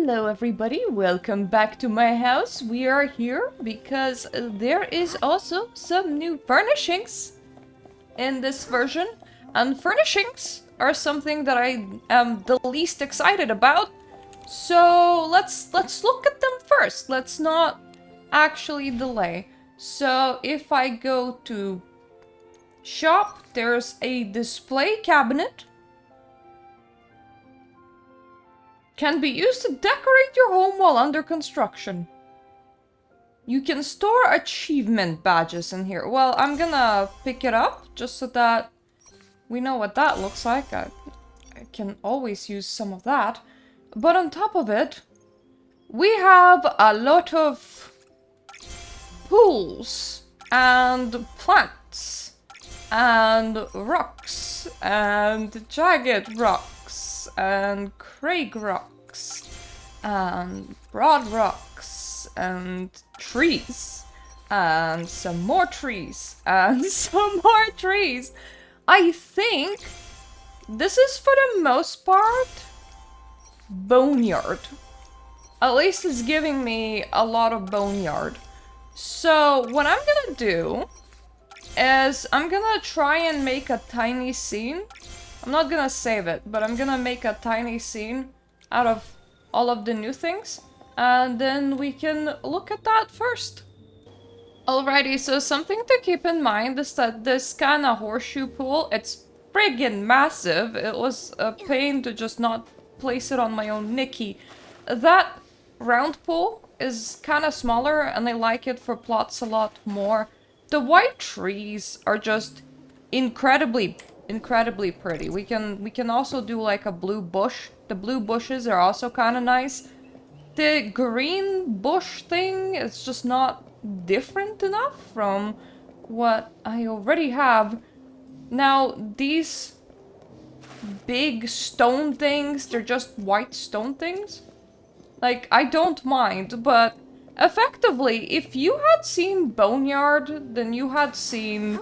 Hello everybody, welcome back to my house. We are here because there is also some new furnishings in this version. And furnishings are something that I am the least excited about. So let's look at them first. Let's not actually delay. So if I go to shop, there's a display cabinet. Can be used to decorate your home while under construction. You can store achievement badges in here. Well, I'm gonna pick it up just so that we know what that looks like. I can always use some of that. But on top of it, we have a lot of pools and plants and rocks and jagged rocks and Craig rocks and broad rocks and trees and some more trees and some more trees. I think this is for the most part boneyard. At least it's giving me a lot of boneyard. So what I'm gonna do is I'm gonna try and make a tiny scene. I'm not gonna save it, but I'm gonna make a tiny scene out of all of the new things. And then we can look at that first. Alrighty, so something to keep in mind is that this kind of horseshoe pool, it's friggin' massive. It was a pain to just not place it on my own Nikki. That round pool is kind of smaller and I like it for plots a lot more. The white trees are just incredibly pretty. We can also do like a blue bush. The blue bushes are also kind of nice. The green bush thing is just not different enough from what I already have. Now, these big stone things, they're just white stone things. Like, I don't mind, but effectively, if you had seen Boneyard, then you had seen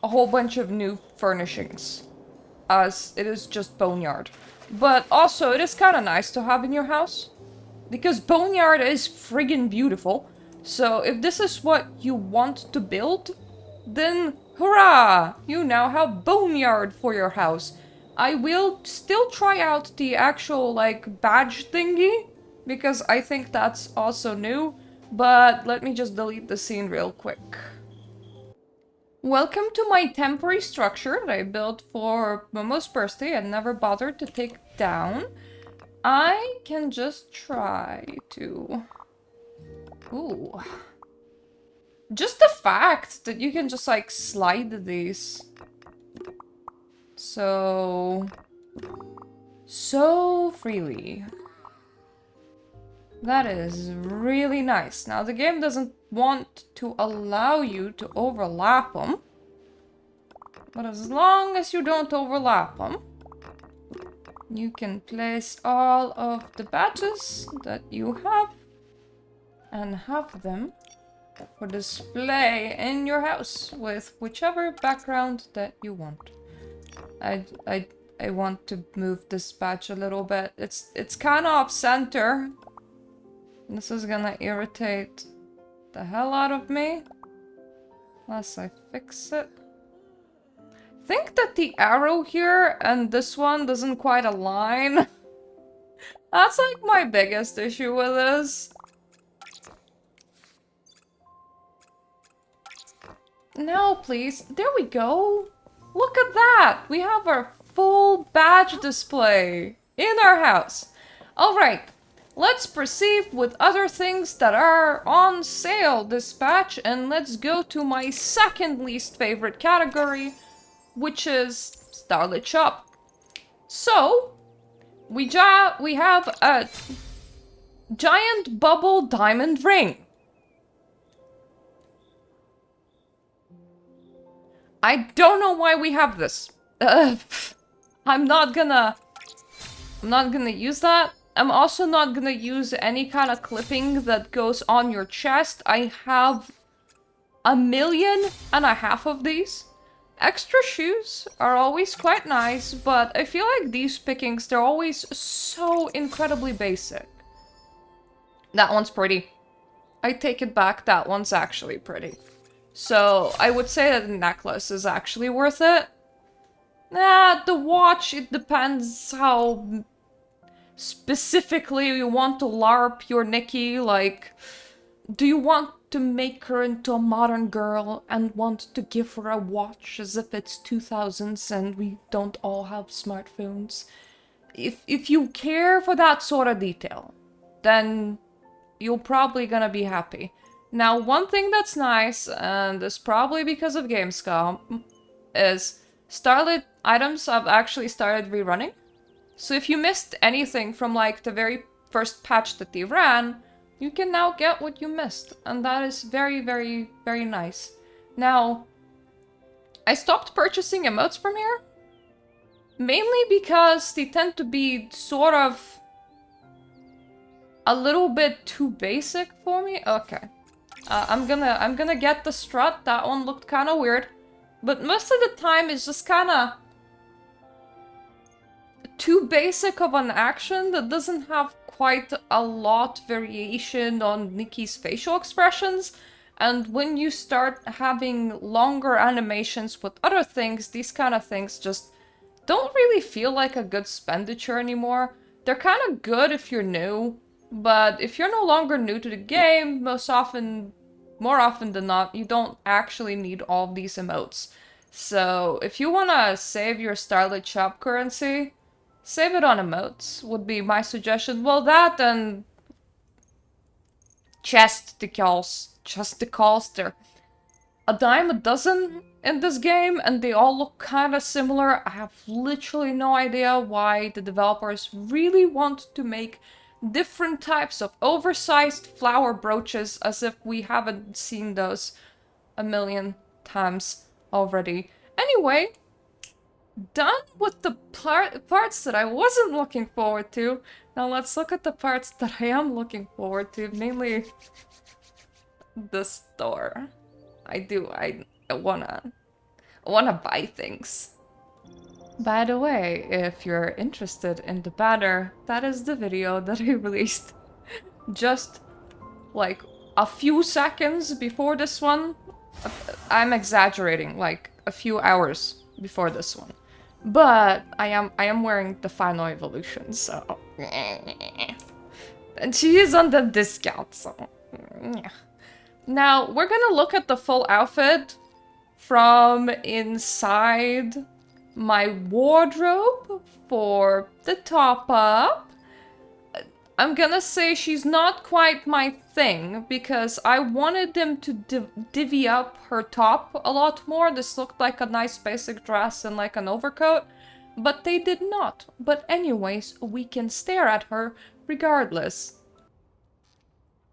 a whole bunch of new furnishings, as it is just Boneyard. But also, it is kind of nice to have in your house, because Boneyard is friggin' beautiful. So if this is what you want to build, then hurrah! You now have Boneyard for your house. I will still try out the actual, like, badge thingy, because I think that's also new, but let me just delete the scene real quick. Welcome to my temporary structure that I built for Momo's birthday and never bothered to take down. I can just try to... Ooh. Just the fact that you can just, like, slide these. So freely. That is really nice. Now, the game doesn't want to allow you to overlap them. But as long as you don't overlap them, you can place all of the badges that you have and have them for display in your house with whichever background that you want. I want to move this badge a little bit. It's kind of off center. This is gonna irritate the hell out of me unless I fix it. I think that the arrow here and this one doesn't quite align. That's like my biggest issue with this. No, please. There we go. Look at that. We have our full badge display in our house. All right. Let's proceed with other things that are on sale this batch, and let's go to my second least favorite category, which is Starlit Shop. So, we have a giant bubble diamond ring. I don't know why we have this. I'm not gonna use that. I'm also not gonna use any kind of clipping that goes on your chest. I have 1.5 million of these. Extra shoes are always quite nice, but I feel like these pickings, they're always so incredibly basic. That one's pretty. I take it back, that one's actually pretty. So I would say that the necklace is actually worth it. The watch, it depends how specifically you want to LARP your Nikki. Like, do you want to make her into a modern girl and want to give her a watch as if it's 2000s and we don't all have smartphones? If you care for that sort of detail, then you're probably gonna be happy. Now, one thing that's nice, and it's probably because of Gamescom, is Starlit items have actually started rerunning. So if you missed anything from like the very first patch that they ran, you can now get what you missed. And that is very, very, very nice. Now, I stopped purchasing emotes from here. Mainly because they tend to be sort of a little bit too basic for me. Okay. I'm gonna get the strut. That one looked kind of weird. But most of the time it's just kind of too basic of an action that doesn't have quite a lot variation on Nikki's facial expressions. And when you start having longer animations with other things, these kind of things just don't really feel like a good expenditure anymore. They're kind of good if you're new, but if you're no longer new to the game, more often than not, you don't actually need all of these emotes. So if you want to save your Starlit shop currency, save it on emotes, would be my suggestion. Well, that and chest decals, they're a dime a dozen in this game, and they all look kind of similar. I have literally no idea why the developers really want to make different types of oversized flower brooches as if we haven't seen those a million times already. Anyway, done with the parts that I wasn't looking forward to. Now let's look at the parts that I am looking forward to, mainly the store. I wanna buy things. By the way, if you're interested in the banner, that is the video that I released just like a few seconds before this one. I'm exaggerating, like a few hours before this one. But I am wearing the final evolution, so and she is on the discount, so now we're gonna look at the full outfit from inside my wardrobe for the top up. I'm gonna say she's not quite my thing because I wanted them to divvy up her top a lot more. This looked like a nice basic dress and like an overcoat, but they did not. But anyways, we can stare at her regardless.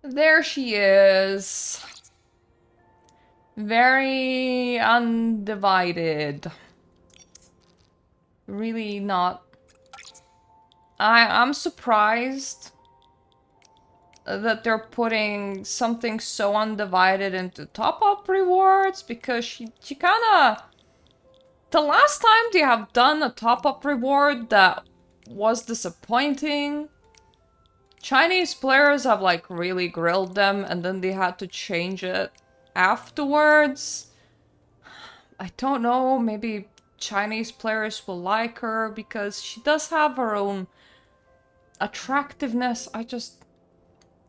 There she is. Very undivided. Really not. I'm surprised that they're putting something so undivided into top-up rewards, because she kinda... The last time they have done a top-up reward that was disappointing, Chinese players have like really grilled them and then they had to change it afterwards. I don't know, maybe Chinese players will like her because she does have her own attractiveness.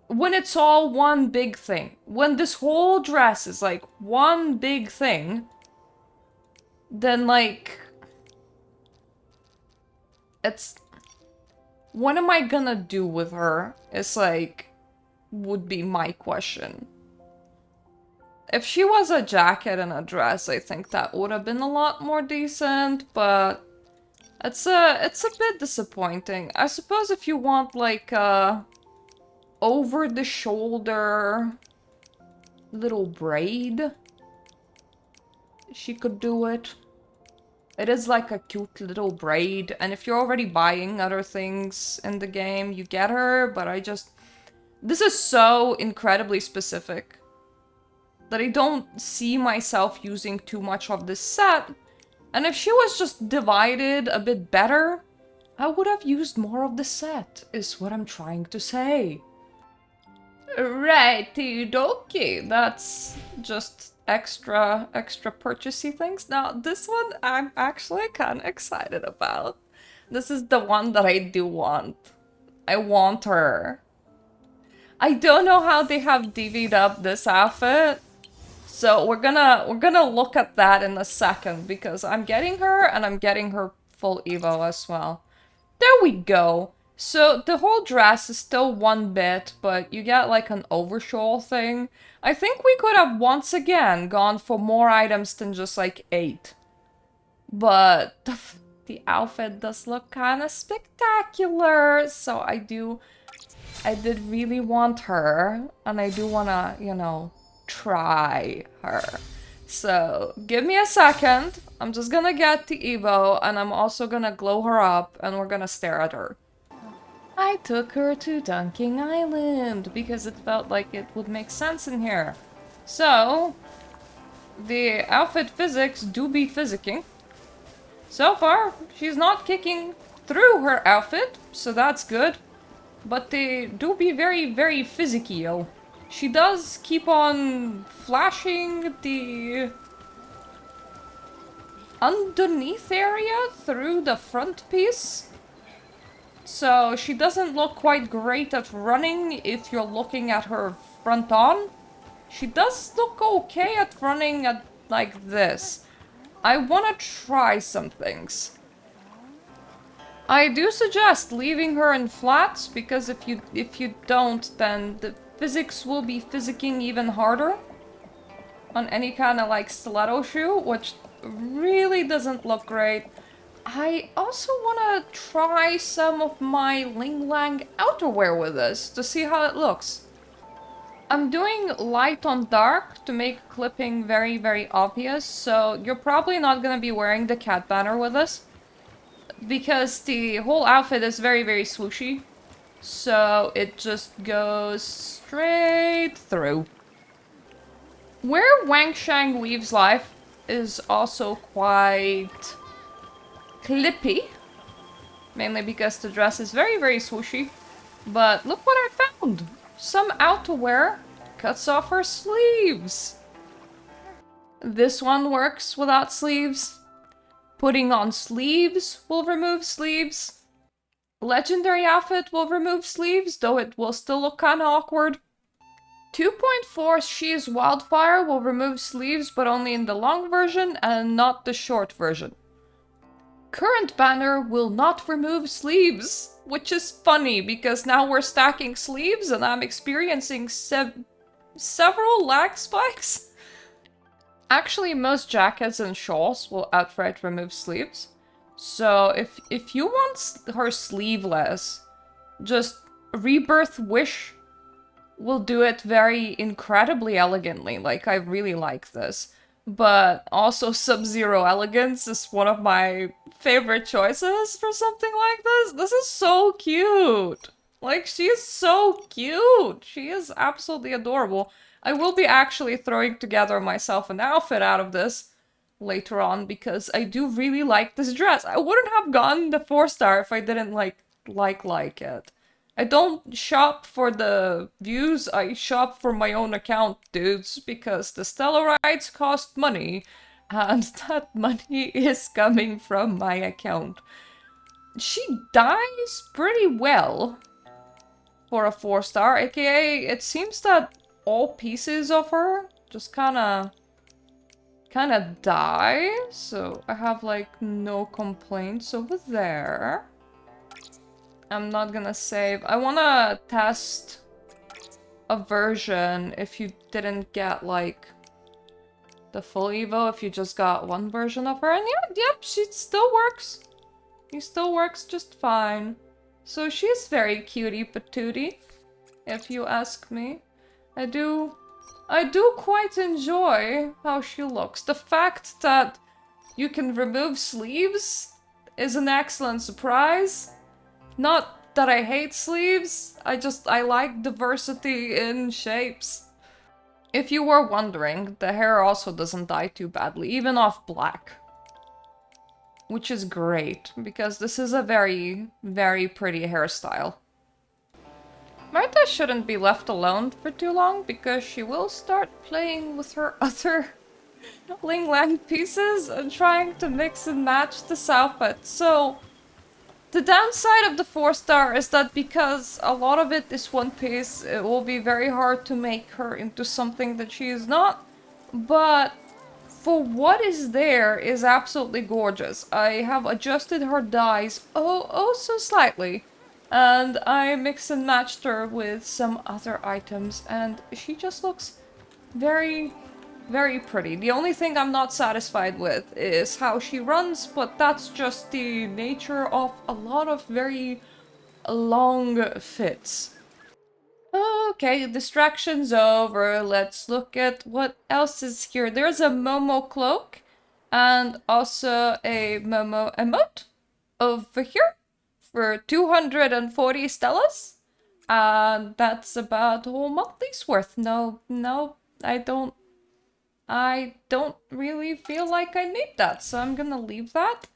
When it's all one big thing, when this whole dress is like one big thing, then like, it's, what am I gonna do with her is like, would be my question. If she was a jacket and a dress, I think that would have been a lot more decent, but it's a bit disappointing. I suppose if you want like a over the shoulder little braid, she could do it. It is like a cute little braid, and if you're already buying other things in the game, you get her, but this is so incredibly specific that I don't see myself using too much of this set, And if she was just divided a bit better, I would have used more of the set, is what I'm trying to say. Righty dokie, that's just extra purchasey things. Now, this one I'm actually kind of excited about. This is the one that I do want. I want her. I don't know how they have divvied up this outfit, so we're gonna look at that in a second because I'm getting her and I'm getting her full Evo as well. There we go. So the whole dress is still 1 bit, but you get like an overshawl thing. I think we could have once again gone for more items than just like 8. But the outfit does look kind of spectacular. So I did really want her, and I do wanna, you know, try her. So, give me a second. I'm just gonna get the Evo, and I'm also gonna glow her up, and we're gonna stare at her. I took her to Dunking Island, because it felt like it would make sense in here. So, the outfit physics do be physicking. So far, she's not kicking through her outfit, so that's good. But they do be very, very physical. She does keep on flashing the underneath area through the front piece. So she doesn't look quite great at running if you're looking at her front on. She does look okay at running at like this. I want to try some things. I do suggest leaving her in flats, because if you don't, then the physics will be physicking even harder on any kind of like stiletto shoe, which really doesn't look great. I also want to try some of my Ling Lang outerwear with this to see how it looks. I'm doing light on dark to make clipping very, very obvious, so you're probably not going to be wearing the cat banner with this, because the whole outfit is very, very swooshy. So it just goes straight through. Where Wang Shang weaves life is also quite clippy. Mainly because the dress is very, very swooshy. But look what I found! Some outerwear cuts off her sleeves. This one works without sleeves. Putting on sleeves will remove sleeves. Legendary outfit will remove sleeves, though it will still look kinda awkward. 2.4 She's Wildfire will remove sleeves, but only in the long version and not the short version. Current banner will not remove sleeves, which is funny because now we're stacking sleeves and I'm experiencing several lag spikes. Actually, most jackets and shawls will outright remove sleeves. So if you want her sleeveless, just Rebirth Wish will do it very incredibly elegantly. Like, I really like this. But also Sub-Zero Elegance is one of my favorite choices for something like this. This is so cute. Like, she is so cute. She is absolutely adorable. I will be actually throwing together myself an outfit out of this later on because I do really like this dress. I wouldn't have gotten the 4-star if I didn't like it. I don't shop for the views, I shop for my own account, dudes, because the Stellarites cost money, and that money is coming from my account. She dies pretty well for a 4-star, aka it seems that all pieces of her just kinda die, so I have like no complaints over there. I'm not gonna save. I wanna test a version if you didn't get like the full Evo, if you just got one version of her, and yep, she still works. He still works just fine. So she's very cutie patootie, if you ask me. I do quite enjoy how she looks. The fact that you can remove sleeves is an excellent surprise. Not that I hate sleeves, I like diversity in shapes. If you were wondering, the hair also doesn't dye too badly, even off black. which is great, because this is a very, very pretty hairstyle. Mirta shouldn't be left alone for too long, because she will start playing with her other Ling Lang pieces and trying to mix and match this outfit. So, the downside of the 4-star is that because a lot of it is one piece, it will be very hard to make her into something that she is not. But for what is there is absolutely gorgeous. I have adjusted her dyes oh so slightly. And I mix and matched her with some other items, and she just looks very, very pretty. The only thing I'm not satisfied with is how she runs, but that's just the nature of a lot of very long fits. Okay, distractions over. Let's look at what else is here. There's a Momo cloak and also a Momo emote over here for 240 stellas. And that's about a whole monthly's worth. No, I don't really feel like I need that, so I'm gonna leave that.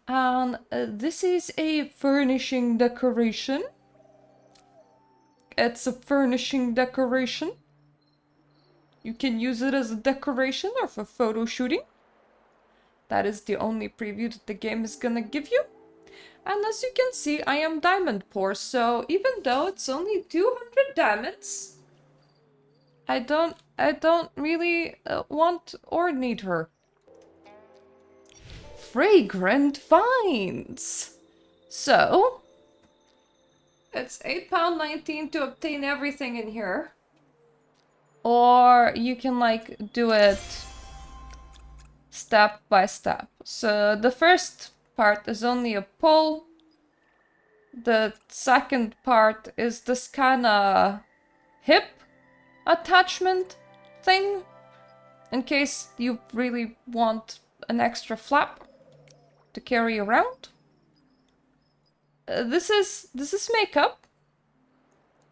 And this is a furnishing decoration. It's a furnishing decoration. You can use it as a decoration or for photo shooting. That is the only preview that the game is gonna give you. And as you can see, I am diamond poor, so even though it's only 200 diamonds, I don't really want or need her. Fragrant finds! So, it's £8.19 to obtain everything in here. Or you can like do it step by step. So the first part is only a pull. The second part is this kind of hip attachment thing, in case you really want an extra flap to carry around. This is makeup,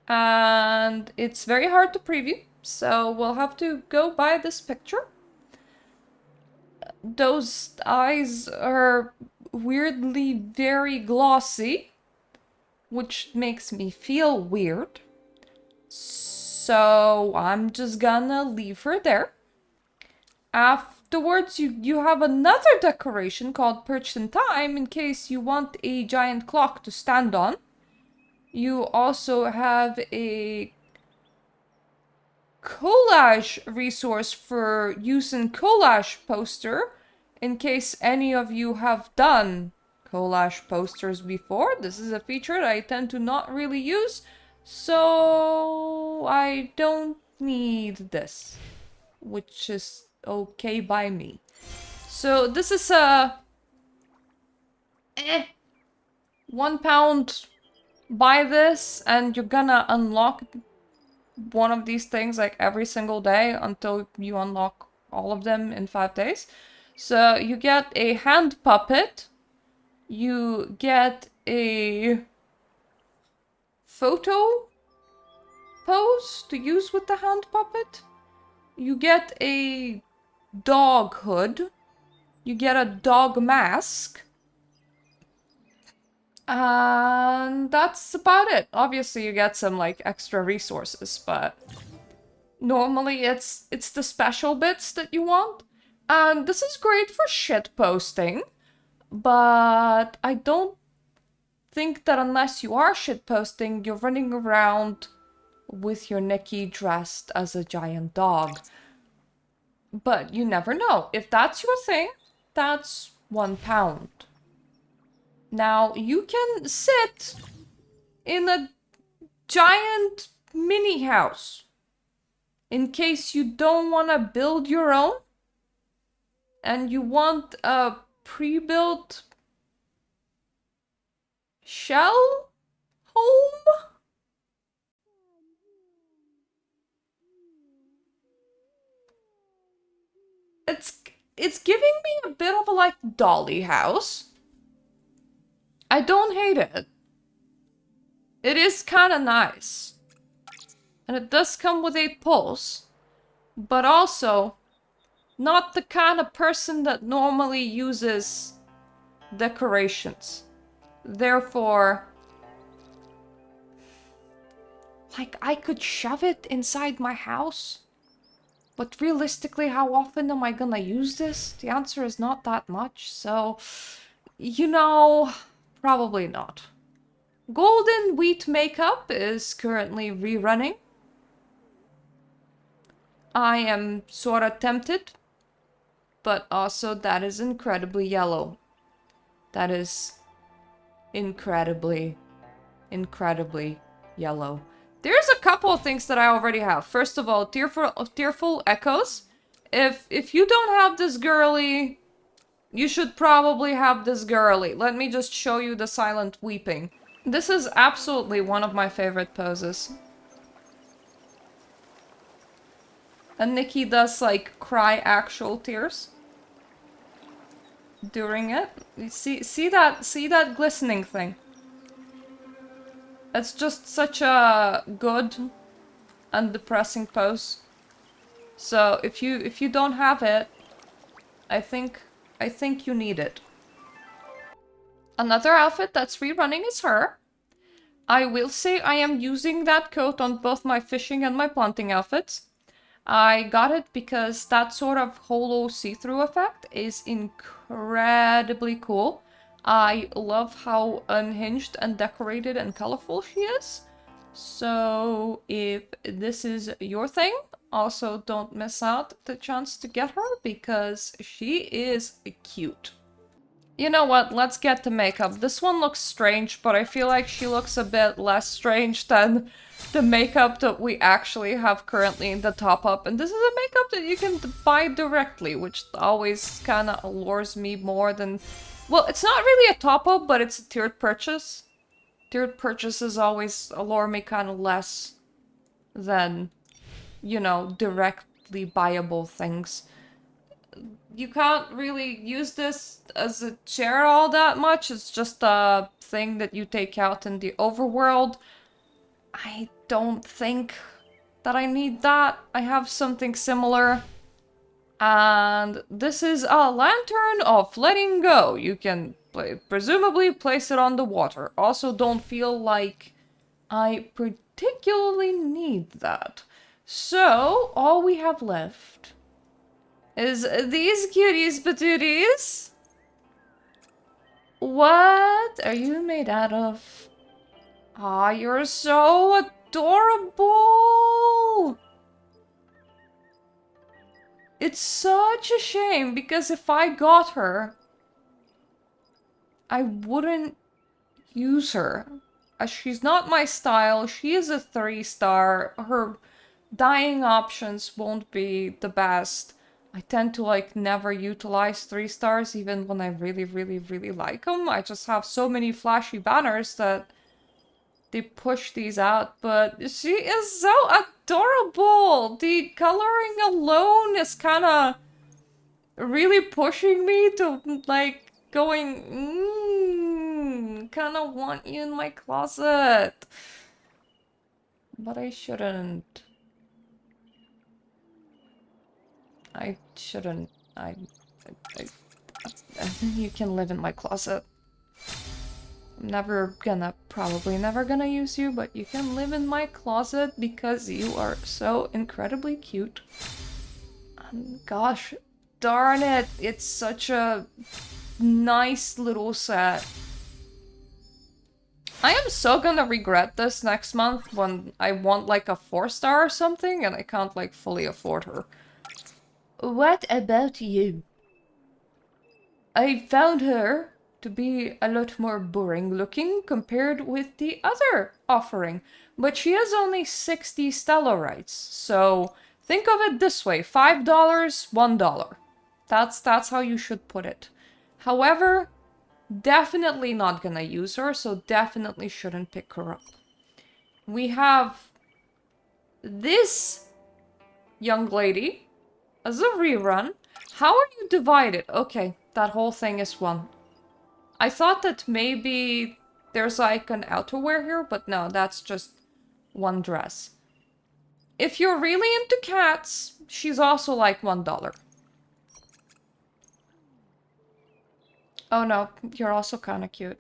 and it's very hard to preview, so we'll have to go by this picture. Those eyes are weirdly very glossy, which makes me feel weird. So I'm just gonna leave her there. Afterwards, you have another decoration called Perched in Time in case you want a giant clock to stand on. You also have a collage resource for use in collage poster in case any of you have done collage posters before. This is a feature that I tend to not really use, so I don't need this, which is okay by me. So this is a £1. Buy this and you're gonna unlock one of these things like every single day until you unlock all of them in 5 days. So you get a hand puppet, you get a photo pose to use with the hand puppet, you get a dog hood, you get a dog mask, and that's about it. Obviously you get some like extra resources, but normally it's the special bits that you want. And this is great for shit posting, but I don't think that unless you are shit posting, you're running around with your Nikki dressed as a giant dog. But you never know. If that's your thing, that's £1. Now, you can sit in a giant mini house in case you don't want to build your own and you want a pre-built shell home. It's giving me a bit of a like dolly house. I don't hate it. It is kind of nice. And it does come with 8 pulls. But also, not the kind of person that normally uses decorations. Therefore, like, I could shove it inside my house. But realistically, how often am I gonna use this? The answer is not that much, so... You know, probably not. Golden Wheat Makeup is currently rerunning. I am sorta tempted, but also that is incredibly yellow. That is incredibly yellow. There's a couple of things that I already have. First of all, Tearful Echoes. If you don't have this girly, you should probably have this girly. Let me just show you the silent weeping. This is absolutely one of my favorite poses. And Nikki does, like, cry actual tears during it. You see that glistening thing? It's just such a good and depressing pose. So if you don't have it, I think you need it. Another outfit that's rerunning is her. I will say I am using that coat on both my fishing and my planting outfits. I got it because that sort of holo see-through effect is incredibly cool. I love how unhinged and decorated and colorful she is. So if this is your thing, also don't miss out the chance to get her because she is cute. You know what, let's get to makeup. This one looks strange, but I feel like she looks a bit less strange than the makeup that we actually have currently in the top-up. And this is a makeup that you can buy directly, which always kind of allures me more than... Well, it's not really a top-up, but it's a tiered purchase. Tiered purchases always allure me kind of less than, you know, directly buyable things. You can't really use this as a chair all that much. It's just a thing that you take out in the overworld. I don't think that I need that. I have something similar. And this is a lantern of letting go. You can presumably place it on the water. Also, don't feel like I particularly need that. So, all we have left is these cuties patooties. What are you made out of? Aw, you're so adorable! It's such a shame, because if I got her, I wouldn't use her. She's not my style, she is a 3-star, her dying options won't be the best. I tend to, like, never utilize 3 stars even when I really like them. I just have so many flashy banners that they push these out, but she is so adorable! The coloring alone is kinda really pushing me to, like, going, kinda want you in my closet. But I shouldn't. I shouldn't. You can live in my closet. I'm probably never gonna use you, but you can live in my closet because you are so incredibly cute. And gosh darn it, it's such a nice little set. I am so gonna regret this next month when I want like a 4-star or something and I can't like fully afford her. What about you? I found her to be a lot more boring looking compared with the other offering, but she has only 60 stellarites, so think of it this way, $5, $1. That's how you should put it. However, definitely not gonna use her, so definitely shouldn't pick her up. We have this young lady as a rerun. How are you divided? Okay, that whole thing is one. I thought that maybe there's like an outerwear here, but no, that's just one dress. If you're really into cats, she's also like $1. Oh no, you're also kind of cute.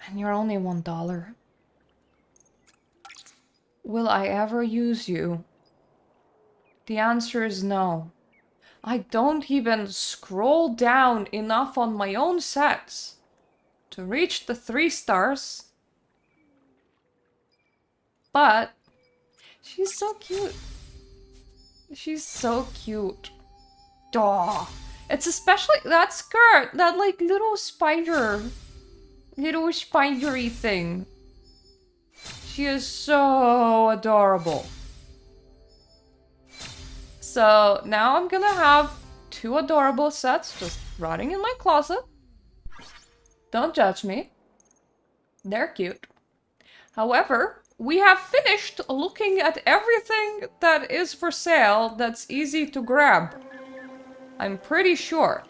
And you're only $1. Will I ever use you? The answer is no. I don't even scroll down enough on my own sets to reach the 3 stars. But she's so cute. She's so cute. Duh. It's especially that skirt, that like little spidery thing. She is so adorable. So now I'm gonna have 2 adorable sets just rotting in my closet. Don't judge me. They're cute. However, we have finished looking at everything that is for sale that's easy to grab. I'm pretty sure.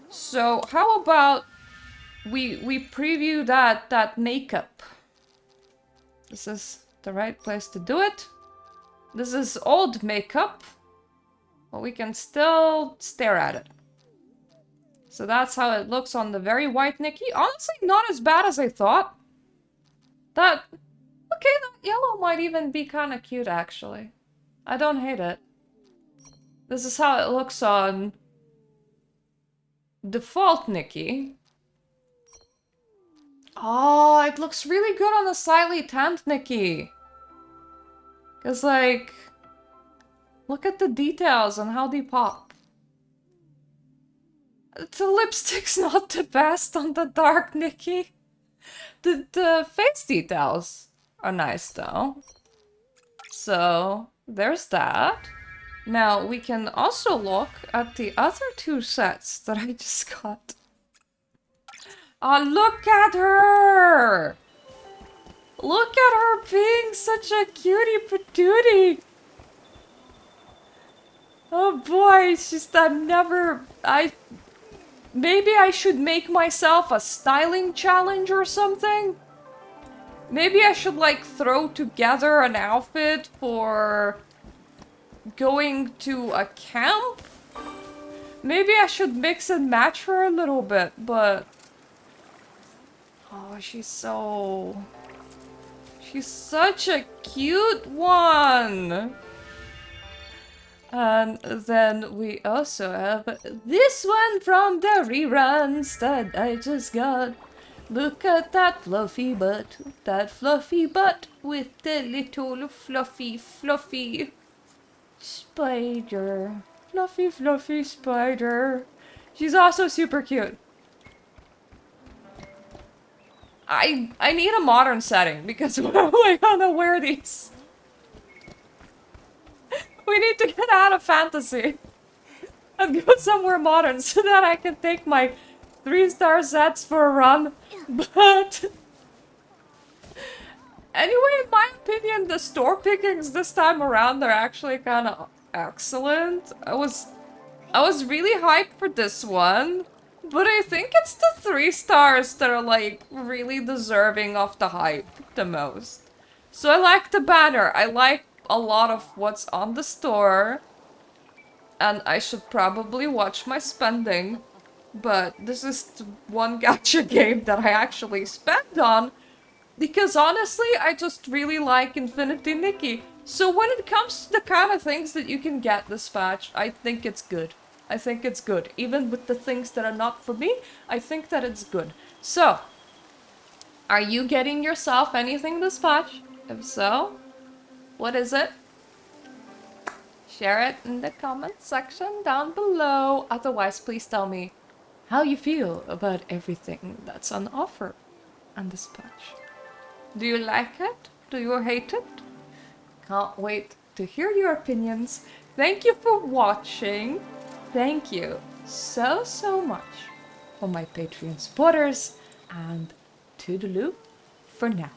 So how about we preview that makeup? This is the right place to do it. This is old makeup, but we can still stare at it. So that's how it looks on the very white Nikki. Honestly, not as bad as I thought. Okay, that yellow might even be kind of cute, actually. I don't hate it. This is how it looks on default Nikki. Oh, it looks really good on the slightly tanned Nikki. Because, like, look at the details and how they pop. The lipstick's not the best on the dark Nikki. The face details are nice, though. So, there's that. Now, we can also look at the other 2 sets that I just got. Oh, look at her! Look at her being such a cutie patootie! Oh boy, it's just maybe I should make myself a styling challenge or something? Maybe I should, like, throw together an outfit for going to a camp? Maybe I should mix and match her a little bit, but... Oh, she's such a cute one! And then we also have this one from the reruns that I just got. Look at that fluffy butt with the little fluffy spider. Fluffy spider. She's also super cute. I need a modern setting because we're gonna wear these. We need to get out of fantasy and go somewhere modern so that I can take my 3-star sets for a run. But anyway, in my opinion, the store pickings this time around are actually kind of excellent. I was really hyped for this one, but I think it's the 3 stars that are like really deserving of the hype the most. So I like the banner. I like a lot of what's on the store, and I should probably watch my spending, but this is the one gacha game that I actually spend on, because honestly, I just really like Infinity Nikki. So when it comes to the kind of things that you can get this patch, I think it's good. I think it's good. Even with the things that are not for me, I think that it's good. So, are you getting yourself anything this patch? If so, what is it? Share it in the comment section down below. Otherwise, please tell me how you feel about everything that's on offer on this patch. Do you like it? Do you hate it? Can't wait to hear your opinions. Thank you for watching. Thank you so much for my Patreon supporters, and toodaloo for now.